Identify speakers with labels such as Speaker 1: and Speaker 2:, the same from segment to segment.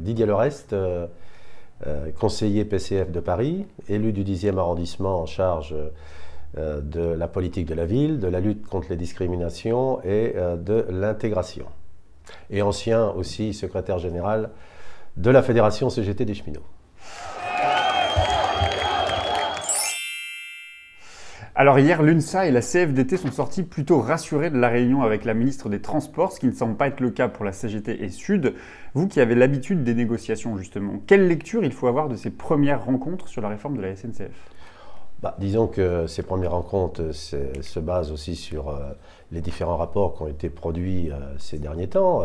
Speaker 1: Didier Lerest, conseiller PCF de Paris, élu du 10e arrondissement en charge de la politique de la ville, de la lutte contre les discriminations et de l'intégration. Et ancien aussi secrétaire général de la Fédération CGT des cheminots.
Speaker 2: Alors hier, l'UNSA et la CFDT sont sortis plutôt rassurés de la réunion avec la ministre des Transports, ce qui ne semble pas être le cas pour la CGT et Sud. Vous qui avez l'habitude des négociations justement, quelle lecture il faut avoir de ces premières rencontres sur la réforme de la SNCF ?
Speaker 1: Disons que ces premières rencontres se basent aussi sur les différents rapports qui ont été produits ces derniers temps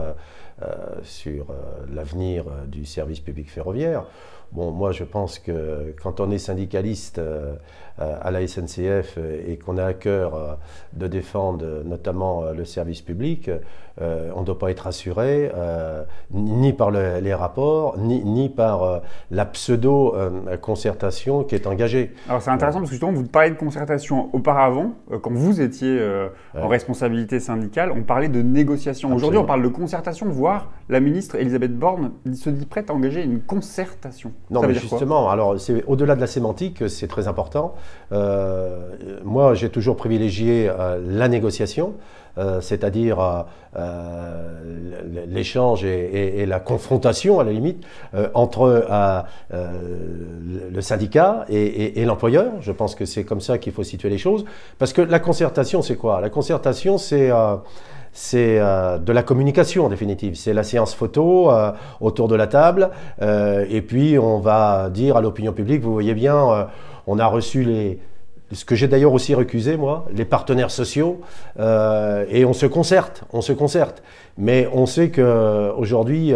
Speaker 1: sur l'avenir du service public ferroviaire. Bon, moi je pense que quand on est syndicaliste à la SNCF et qu'on a à cœur de défendre notamment le service public, on ne doit pas être rassuré ni par les rapports, ni par la pseudo-concertation qui est engagée.
Speaker 2: Alors c'est intéressant parce que justement vous parlez de concertation auparavant, quand vous étiez en responsabilité syndicale, on parlait de négociation. Aujourd'hui on parle de concertation, voire la ministre Elisabeth Borne se dit prête à engager une concertation.
Speaker 1: Non, mais justement, alors au-delà de la sémantique, c'est très important. Moi, j'ai toujours privilégié la négociation, c'est-à-dire l'échange et la confrontation, à la limite, entre le syndicat et l'employeur. Je pense que c'est comme ça qu'il faut situer les choses. Parce que la concertation, c'est quoi? La concertation, c'est de la communication en définitive. C'est la séance photo autour de la table et puis on va dire à l'opinion publique, vous voyez bien, on a reçu ce que j'ai d'ailleurs aussi recusé moi, les partenaires sociaux et on se concerte. Mais on sait qu'aujourd'hui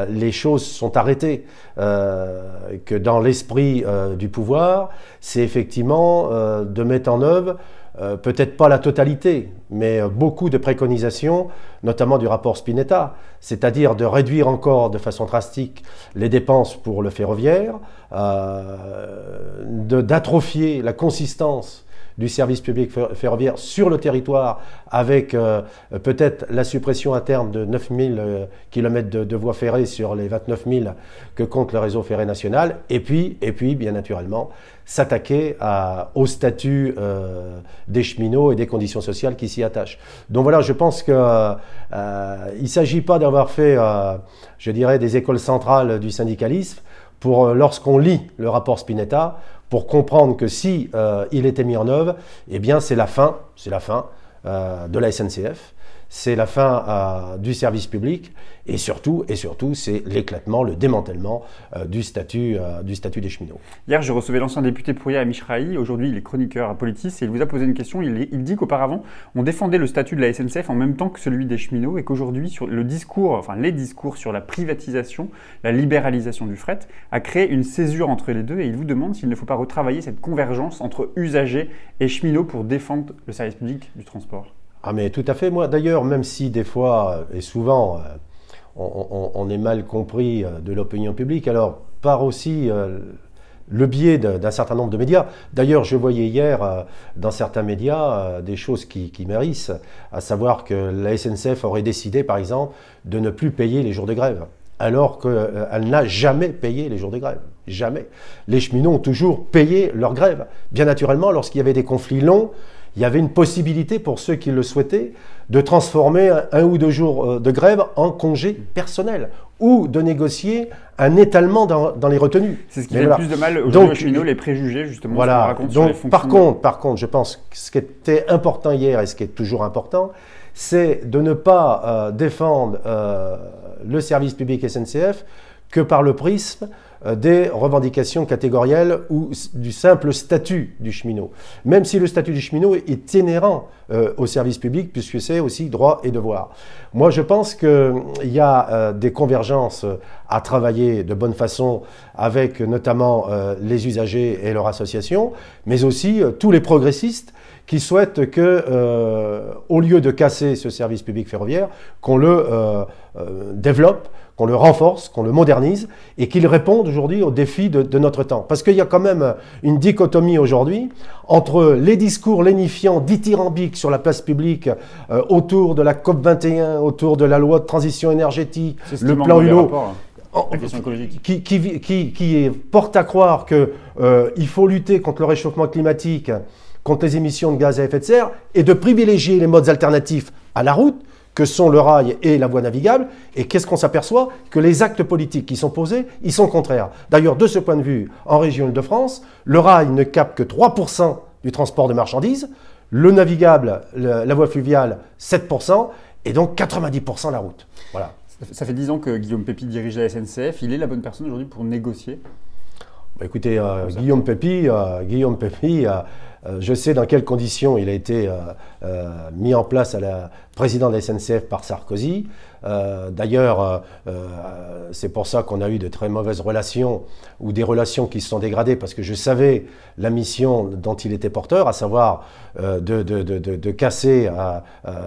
Speaker 1: les choses sont arrêtées, que dans l'esprit du pouvoir, c'est effectivement de mettre en œuvre peut-être pas la totalité, mais beaucoup de préconisations, notamment du rapport Spinetta, c'est-à-dire de réduire encore de façon drastique les dépenses pour le ferroviaire, d'atrophier la consistance du service public ferroviaire sur le territoire avec peut-être la suppression à terme de 9000 km de voies ferrées sur les 29 000 que compte le réseau ferré national et puis bien naturellement s'attaquer au statut des cheminots et des conditions sociales qui s'y attachent. Donc voilà, je pense qu'il ne s'agit pas d'avoir fait, je dirais, des écoles centrales du syndicalisme pour, lorsqu'on lit le rapport Spinetta, pour comprendre que si il était mis en œuvre, eh bien c'est la fin de la SNCF, c'est la fin du service public et surtout c'est l'éclatement, le démantèlement du statut des cheminots.
Speaker 2: Hier, je recevais l'ancien député Pouria Mishrahi, aujourd'hui il est chroniqueur à Politis et il vous a posé une question. Il dit qu'auparavant, on défendait le statut de la SNCF en même temps que celui des cheminots et qu'aujourd'hui, les discours sur la privatisation, la libéralisation du fret a créé une césure entre les deux et il vous demande s'il ne faut pas retravailler cette convergence entre usagers et cheminots pour défendre le service public du transport.
Speaker 1: Ah mais tout à fait, moi d'ailleurs, même si des fois et souvent on est mal compris de l'opinion publique, alors par aussi le biais d'un certain nombre de médias. D'ailleurs, je voyais hier dans certains médias des choses qui m'hérissent, à savoir que la SNCF aurait décidé par exemple de ne plus payer les jours de grève, alors qu'elle n'a jamais payé les jours de grève. Jamais. Les cheminots ont toujours payé leur grève. Bien naturellement, lorsqu'il y avait des conflits longs, il y avait une possibilité pour ceux qui le souhaitaient de transformer 1 ou 2 jours de grève en congé personnel ou de négocier un étalement dans les retenues.
Speaker 2: C'est ce qui fait le plus de mal aujourd'hui aux cheminots, les préjugés justement.
Speaker 1: Voilà. Donc, par contre, je pense que ce qui était important hier et ce qui est toujours important, c'est de ne pas défendre le service public SNCF que par le prisme des revendications catégorielles ou du simple statut du cheminot. Même si le statut du cheminot est inhérent au service public, puisque c'est aussi droit et devoir. Moi, je pense qu'il y a des convergences à travailler de bonne façon avec notamment les usagers et leurs associations, mais aussi tous les progressistes qui souhaitent que, au lieu de casser ce service public ferroviaire, qu'on le développe, qu'on le renforce, qu'on le modernise et qu'il réponde aujourd'hui aux défis de notre temps. Parce qu'il y a quand même une dichotomie aujourd'hui entre les discours lénifiants, dithyrambiques sur la place publique autour de la COP21, autour de la loi de transition énergétique, le plan Hulot.
Speaker 2: la question écologique.
Speaker 1: qui porte à croire qu'il faut lutter contre le réchauffement climatique, contre les émissions de gaz à effet de serre, et de privilégier les modes alternatifs à la route, que sont le rail et la voie navigable. Et qu'est-ce qu'on s'aperçoit? Que les actes politiques qui sont posés, ils sont contraires. D'ailleurs, de ce point de vue, en région Île-de-France, le rail ne capte que 3% du transport de marchandises, le navigable, la voie fluviale, 7%, et donc 90% la route. Voilà.
Speaker 2: Ça fait 10 ans que Guillaume Pepy dirige la SNCF. Il est la bonne personne aujourd'hui pour négocier?
Speaker 1: Bah écoutez, Guillaume Pepy, je sais dans quelles conditions il a été mis en place à la présidente de la SNCF par Sarkozy. D'ailleurs, c'est pour ça qu'on a eu de très mauvaises relations ou des relations qui se sont dégradées parce que je savais la mission dont il était porteur, à savoir de casser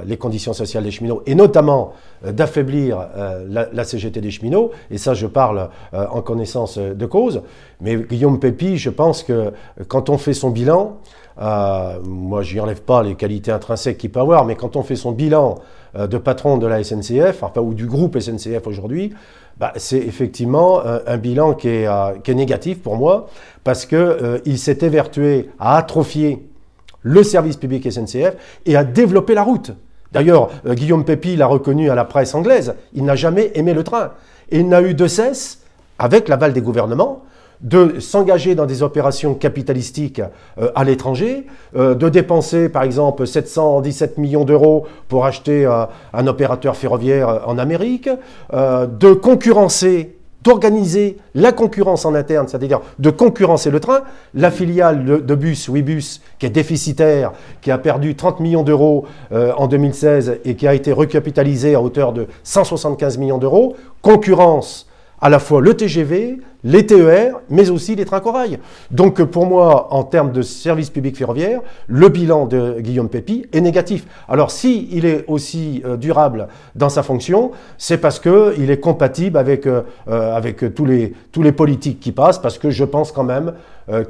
Speaker 1: les conditions sociales des cheminots et notamment d'affaiblir la CGT des cheminots. Et ça, je parle en connaissance de cause. Mais Guillaume Pepy, je pense que quand on fait son bilan, moi, je n'y enlève pas les qualités intrinsèques qu'il peut avoir, mais quand on fait son bilan de patron de la SNCF, enfin, ou du groupe SNCF aujourd'hui, bah, c'est effectivement un bilan qui est négatif pour moi, parce qu'il s'est évertué à atrophier le service public SNCF et à développer la route. D'ailleurs, Guillaume Pepy l'a reconnu à la presse anglaise, il n'a jamais aimé le train. Et il n'a eu de cesse, avec l'aval des gouvernements, de s'engager dans des opérations capitalistiques à l'étranger, de dépenser par exemple 717 millions d'euros pour acheter un opérateur ferroviaire en Amérique, de concurrencer, d'organiser la concurrence en interne, c'est-à-dire de concurrencer le train. La filiale de bus, Ouibus, qui est déficitaire, qui a perdu 30 millions d'euros en 2016 et qui a été recapitalisée à hauteur de 175 millions d'euros, concurrence à la fois le TGV, les TER, mais aussi les trains corail. Donc pour moi, en termes de service public ferroviaire, le bilan de Guillaume Pepy est négatif. Alors s'il est aussi durable dans sa fonction, c'est parce qu'il est compatible avec tous les politiques qui passent, parce que je pense quand même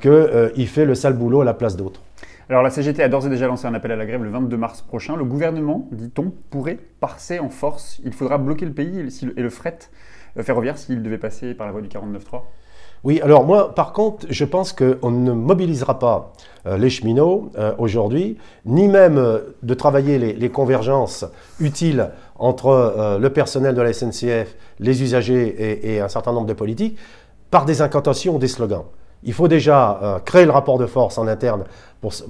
Speaker 1: qu'il fait le sale boulot à la place d'autres.
Speaker 2: Alors la CGT a d'ores et déjà lancé un appel à la grève le 22 mars prochain. Le gouvernement, dit-on, pourrait passer en force. Il faudra bloquer le pays et le fret ferroviaire s'il devait passer par la voie du 49.3.
Speaker 1: Oui, alors moi, par contre, je pense qu'on ne mobilisera pas les cheminots aujourd'hui, ni même de travailler les convergences utiles entre le personnel de la SNCF, les usagers et un certain nombre de politiques, par des incantations ou des slogans. Il faut déjà créer le rapport de force en interne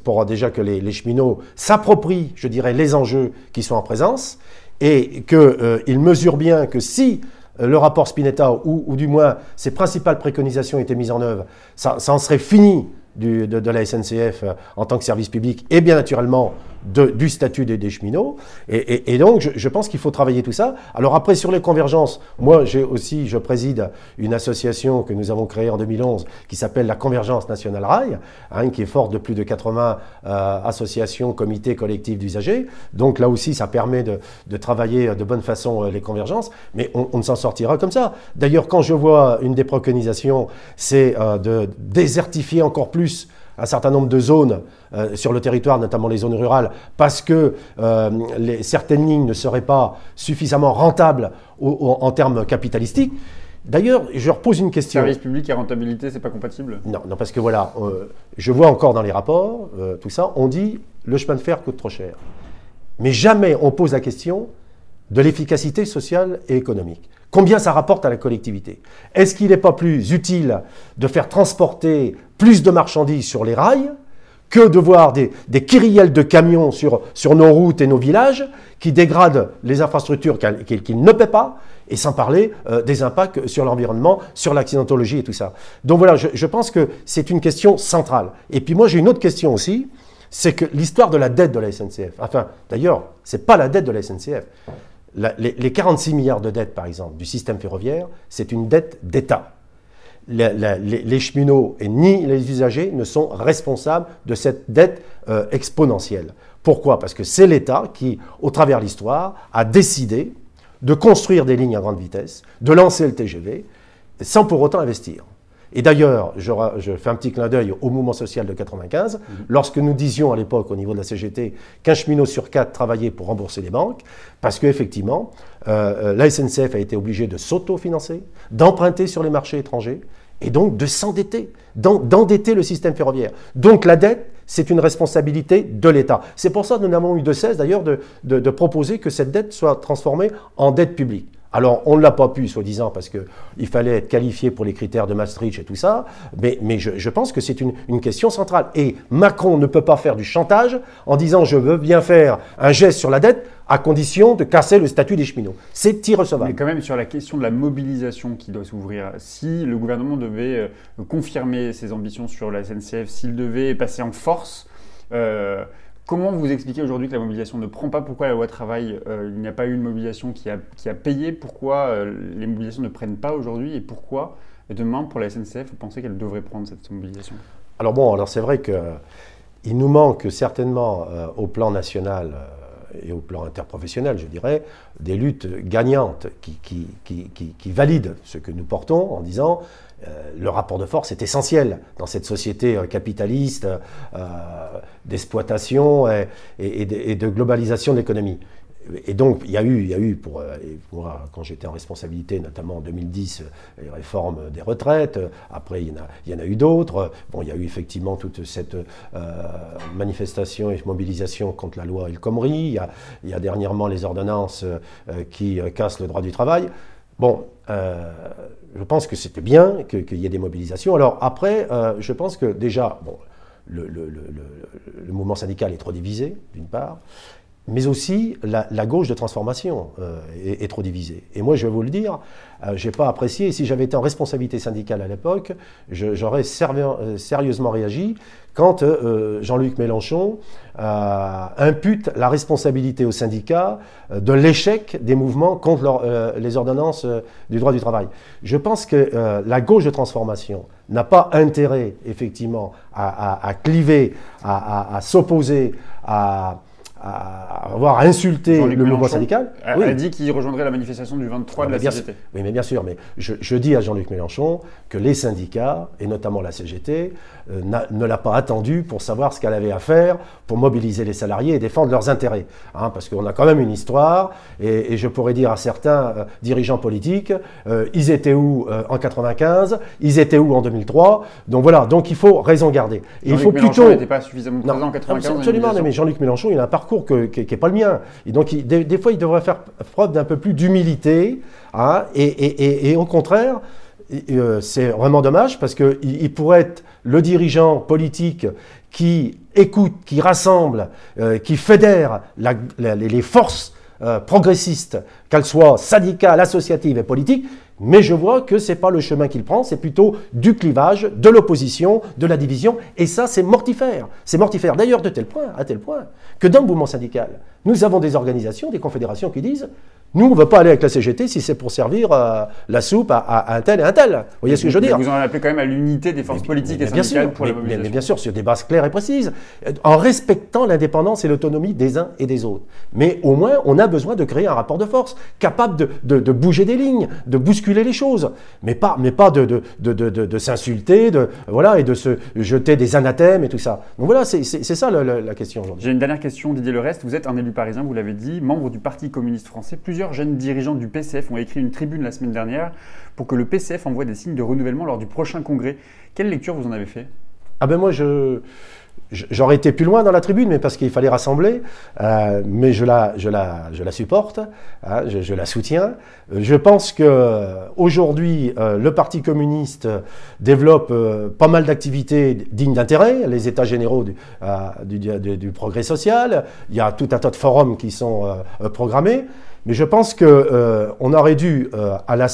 Speaker 1: pour déjà que les cheminots s'approprient, je dirais, les enjeux qui sont en présence et qu'ils mesurent bien que si le rapport Spinetta, ou du moins ses principales préconisations étaient mises en œuvre, ça en serait fini de la SNCF en tant que service public et bien naturellement du statut des cheminots. Et donc, je pense qu'il faut travailler tout ça. Alors après, sur les convergences, moi, je préside une association que nous avons créée en 2011 qui s'appelle la Convergence Nationale Rail, qui est forte de plus de 80 associations, comités, collectifs d'usagers. Donc là aussi, ça permet de travailler de bonne façon les convergences, mais on ne s'en sortira comme ça. D'ailleurs, quand je vois une des préconisations, c'est de désertifier encore plus un certain nombre de zones sur le territoire, notamment les zones rurales, parce que certaines lignes ne seraient pas suffisamment rentables en termes capitalistiques. D'ailleurs, je repose une question.
Speaker 2: Service public et rentabilité, c'est pas compatible?
Speaker 1: Non, parce que voilà, je vois encore dans les rapports, tout ça, on dit le chemin de fer coûte trop cher. Mais jamais on pose la question de l'efficacité sociale et économique. Combien ça rapporte à la collectivité? Est-ce qu'il n'est pas plus utile de faire transporter plus de marchandises sur les rails que de voir des kyrielles de camions sur nos routes et nos villages qui dégradent les infrastructures qu'ils ne paient pas, et sans parler des impacts sur l'environnement, sur l'accidentologie et tout ça. Donc voilà, je pense que c'est une question centrale. Et puis moi j'ai une autre question aussi, c'est que l'histoire de la dette de la SNCF, enfin d'ailleurs, ce n'est pas la dette de la SNCF. Les 46 milliards de dettes, par exemple, du système ferroviaire, c'est une dette d'État. Les cheminots et ni les usagers ne sont responsables de cette dette exponentielle. Pourquoi? Parce que c'est l'État qui, au travers de l'histoire, a décidé de construire des lignes à grande vitesse, de lancer le TGV, sans pour autant investir. Et d'ailleurs, je fais un petit clin d'œil au mouvement social de 95, lorsque nous disions à l'époque au niveau de la CGT qu'un cheminot sur 4 travaillait pour rembourser les banques, parce qu'effectivement, la SNCF a été obligée de s'auto-financer, d'emprunter sur les marchés étrangers, et donc de s'endetter, d'endetter le système ferroviaire. Donc la dette, c'est une responsabilité de l'État. C'est pour ça que nous n'avons eu de cesse d'ailleurs de proposer que cette dette soit transformée en dette publique. Alors, on ne l'a pas pu, soi-disant, parce qu'il fallait être qualifié pour les critères de Maastricht et tout ça, mais je pense que c'est une question centrale. Et Macron ne peut pas faire du chantage en disant « je veux bien faire un geste sur la dette », à condition de casser le statut des cheminots. C'est irrecevable.
Speaker 2: Mais quand même, sur la question de la mobilisation qui doit s'ouvrir, si le gouvernement devait confirmer ses ambitions sur la SNCF, s'il devait passer en force, comment vous expliquez aujourd'hui que la mobilisation ne prend pas? Pourquoi la loi travail, il n'y a pas eu une mobilisation qui a payé? Pourquoi les mobilisations ne prennent pas aujourd'hui? Et pourquoi, demain, pour la SNCF, vous pensez qu'elle devrait prendre cette mobilisation?
Speaker 1: Alors bon, c'est vrai qu'il nous manque certainement au plan national et au plan interprofessionnel, je dirais, des luttes gagnantes qui valident ce que nous portons en disant le rapport de force est essentiel dans cette société capitaliste d'exploitation et de globalisation de l'économie. Et donc, il y a eu pour moi, quand j'étais en responsabilité, notamment en 2010, les réformes des retraites. Après, il y en a eu d'autres. Bon, il y a eu effectivement toute cette manifestation et mobilisation contre la loi El Khomri. Il y a dernièrement les ordonnances qui cassent le droit du travail. Bon, je pense que c'était bien qu'il y ait des mobilisations. Alors après, je pense que déjà, bon, le mouvement syndical est trop divisé, d'une part. Mais aussi, la gauche de transformation est trop divisée. Et moi, je vais vous le dire, je n'ai pas apprécié. Et si j'avais été en responsabilité syndicale à l'époque, j'aurais sérieusement réagi quand Jean-Luc Mélenchon impute la responsabilité aux syndicats de l'échec des mouvements contre les ordonnances du droit du travail. Je pense que la gauche de transformation n'a pas intérêt, effectivement, à cliver, à s'opposer, à avoir insulté le mouvement syndical.
Speaker 2: Oui. A dit qu'il rejoindrait la manifestation du 23 de la CGT.
Speaker 1: Oui, mais bien sûr. Mais je dis à Jean-Luc Mélenchon que les syndicats, et notamment la CGT, ne l'a pas attendu pour savoir ce qu'elle avait à faire pour mobiliser les salariés et défendre leurs intérêts. Hein, parce qu'on a quand même une histoire, et je pourrais dire à certains dirigeants politiques, ils étaient où en 95, ils étaient où en 2003. Donc voilà, donc il faut raison garder. Et
Speaker 2: Jean-Luc Mélenchon n'était pas suffisamment présent en 95.
Speaker 1: Absolument, mais Jean-Luc Mélenchon, il a un parcours qui n'est pas le mien. Et donc, des fois, il devrait faire preuve d'un peu plus d'humilité. Hein, et au contraire, c'est vraiment dommage parce qu'il pourrait être le dirigeant politique qui écoute, qui rassemble, qui fédère les forces progressistes, qu'elles soient syndicales, associatives et politiques. Mais je vois que ce n'est pas le chemin qu'il prend, c'est plutôt du clivage, de l'opposition, de la division. Et ça, c'est mortifère. C'est mortifère. D'ailleurs, à tel point que dans le mouvement syndical, nous avons des organisations, des confédérations qui disent « Nous, on ne veut pas aller avec la CGT si c'est pour servir la soupe à un tel et un tel. » Vous voyez ce que je veux dire?
Speaker 2: Vous en appelez quand même à l'unité des forces politiques et syndicales pour la mobilisation.
Speaker 1: Mais bien sûr, sur des bases claires et précises, en respectant l'indépendance et l'autonomie des uns et des autres. Mais au moins, on a besoin de créer un rapport de force capable de bouger des lignes, de bousculer les choses, mais pas de s'insulter, voilà, et de se jeter des anathèmes et tout ça. Donc voilà, c'est ça la question aujourd'hui.
Speaker 2: J'ai une dernière question, Didier Lerest. Vous êtes un élu parisien, vous l'avez dit, membre du Parti communiste français. Plusieurs jeunes dirigeants du PCF ont écrit une tribune la semaine dernière pour que le PCF envoie des signes de renouvellement lors du prochain congrès. Quelle lecture vous en avez fait?
Speaker 1: Ah ben moi, j'aurais été plus loin dans la tribune, mais parce qu'il fallait rassembler, mais je la supporte, hein, je la soutiens. Je pense qu'aujourd'hui, le Parti communiste développe pas mal d'activités dignes d'intérêt, les états généraux du progrès social, il y a tout un tas de forums qui sont programmés, mais je pense qu'on aurait dû, à la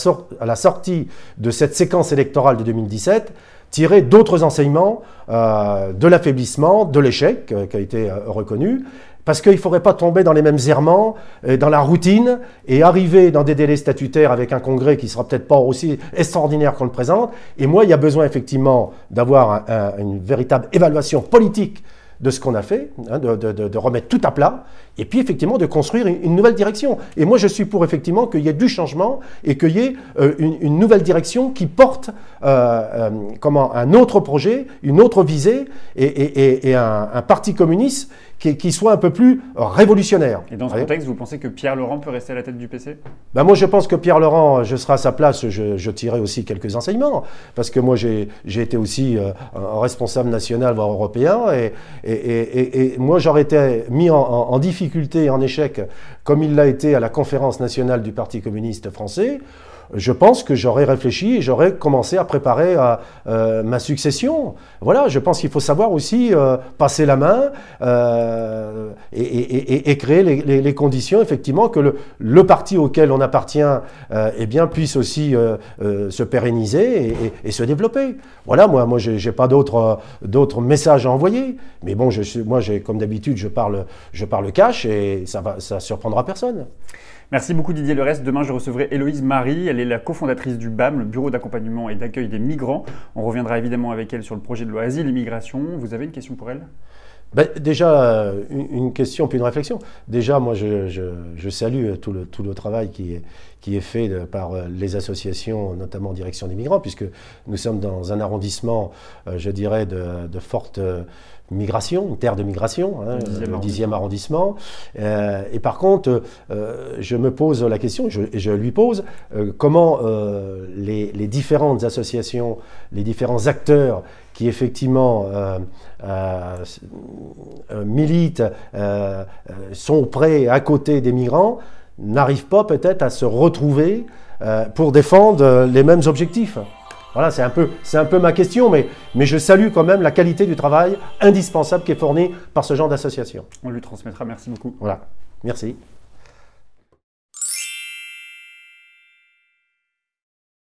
Speaker 1: sortie de cette séquence électorale de 2017, tirer d'autres enseignements de l'affaiblissement, de l'échec qui a été reconnu, parce qu'il ne faudrait pas tomber dans les mêmes errements, dans la routine, et arriver dans des délais statutaires avec un congrès qui ne sera peut-être pas aussi extraordinaire qu'on le présente. Et moi, il y a besoin effectivement d'avoir une véritable évaluation politique de ce qu'on a fait, hein, de remettre tout à plat, et puis effectivement de construire une nouvelle direction. Et moi je suis pour effectivement qu'il y ait du changement et qu'il y ait une nouvelle direction qui porte un autre projet, une autre visée et un parti communiste qui soit un peu plus révolutionnaire.
Speaker 2: Et dans ce contexte, vous pensez que Pierre Laurent peut rester à la tête du PC?
Speaker 1: Ben moi, je pense que Pierre Laurent, je serai à sa place, je tirerai aussi quelques enseignements, parce que moi, j'ai été aussi un responsable national, voire européen, et moi, j'aurais été mis en difficulté, en échec, comme il l'a été à la conférence nationale du Parti communiste français. Je pense que j'aurais réfléchi et j'aurais commencé à préparer ma succession. Voilà, je pense qu'il faut savoir aussi passer la main et créer les conditions, effectivement, que le parti auquel on appartient eh bien, puisse aussi se pérenniser et se développer. Voilà, moi j'ai pas d'autres messages à envoyer. Mais bon, moi, comme d'habitude, je parle cash et ça surprendra personne.
Speaker 2: Merci beaucoup Didier Leresse. Demain, je recevrai Héloïse Marie. Elle est la cofondatrice du BAM, le Bureau d'accompagnement et d'accueil des migrants. On reviendra évidemment avec elle sur le projet de loi Asile et Migration. Vous avez une question pour elle?
Speaker 1: Déjà, une question puis une réflexion. Déjà, moi, je salue tout le travail qui est fait par les associations, notamment en direction des migrants, puisque nous sommes dans un arrondissement, je dirais, de forte migration, une terre de migration, hein, le 10e arrondissement. Et par contre, je me pose la question, et je lui pose, comment les différentes associations, les différents acteurs qui effectivement militent, sont prêts à côté des migrants, n'arrivent pas peut-être à se retrouver pour défendre les mêmes objectifs. Voilà, c'est un peu ma question, mais je salue quand même la qualité du travail indispensable qui est fourni par ce genre d'association.
Speaker 2: On lui transmettra, merci beaucoup.
Speaker 1: Voilà, merci.